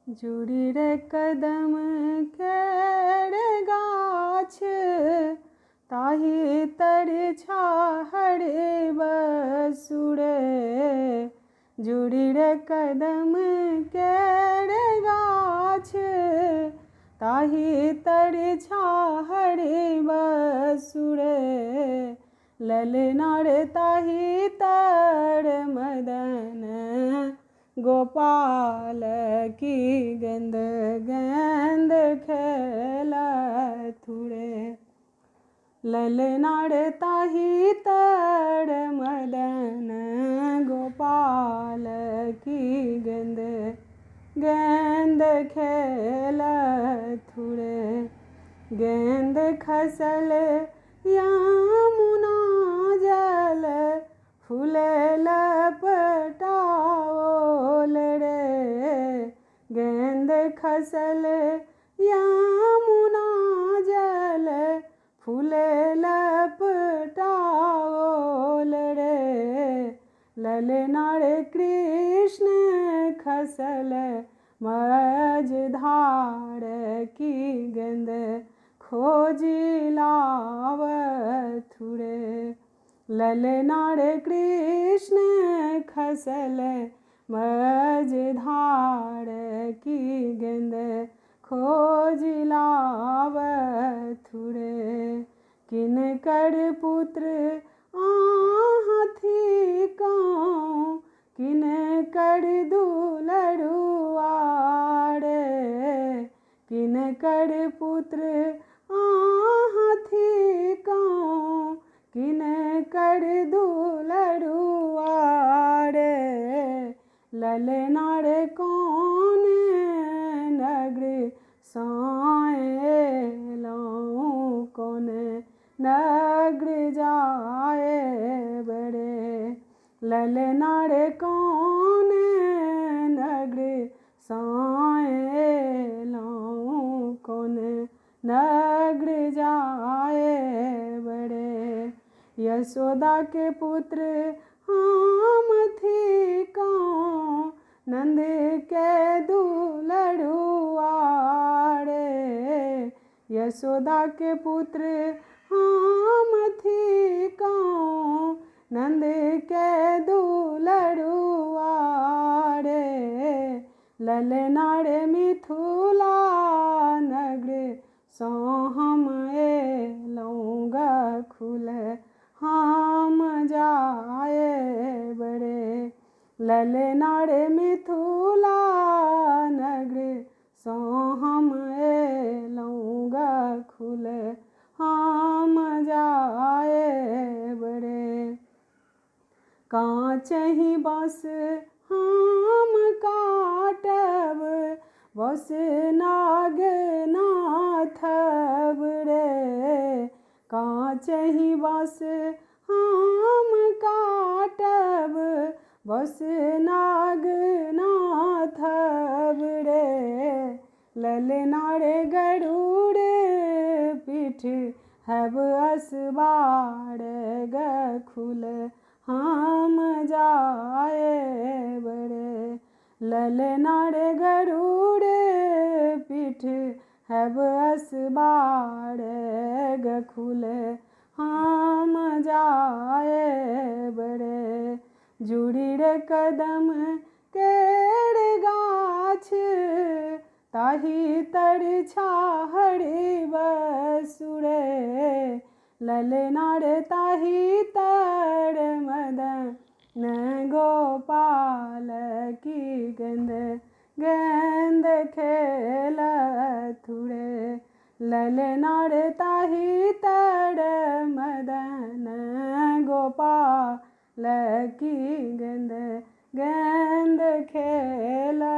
जुड़ी रे कदम केड़ गाछ ताही तर छाहड़ बसुड़े। जुड़ी रे कदम केड़ गाछ ताही तर छाहड़ बसुड़े। ललनार ताही तर मदन गोपाल की गेंद गेंद खेलथुड़े। ललनार ताही तर मदन गोपाल की गेंद गेंद खेलथुड़े। गेंद खसल यमुना जल फूल लपटाओल रे। गेंद खसल यमुना जल फूल लपटाओल रे। ललनार कृष्ण खसल मझधार की गेंद खोजी लावथुड़े। ललनार कृष्ण खसल मझधार की गेंद खोजी लावथुड़े। किनकर पुत्र हाथी काँव किनकर दुलरुआरे। किनकर पुत्र हाथी काँव किनकर दुलरुआरे। ललनार कौन नगर साएलाऊं कौन नगर जाए बड़े। ललनार कौन नगर साएलाऊं कौन नगर जाए बड़े। यशोदा के पुत्र हम थी काँव नंद के दुलरुआरे। यशोदा के पुत्र हम थी काँव नंद के दुलरुआरे। ललनार मिथिला नगर सो हम एलौं गखुल हम जाए बड़े। ललनार मिथिला नगर सो हम एलौं गखुल हम जाए बड़े। काँचहि बाँस हम काटब बस नाग नाथब रे। काँचहि बाँस हम काटब बस नाग नाथब रे। ललनार गरुड़ पीठ हब असबार गखुल हम जाए बड़े। ललनार गरुड़ पीठ हब असबार गखुल हम जाए बड़े। जुड़ी रे कदम केड़ गाछ ताही तर छाहड़ बसुड़े। ललनार ताही तर मदन गोपाल की गेंद गेंद खेलथुड़े। ललनार ताही तर मदन गोपाल की गेंद गेंद खेलथुड़े।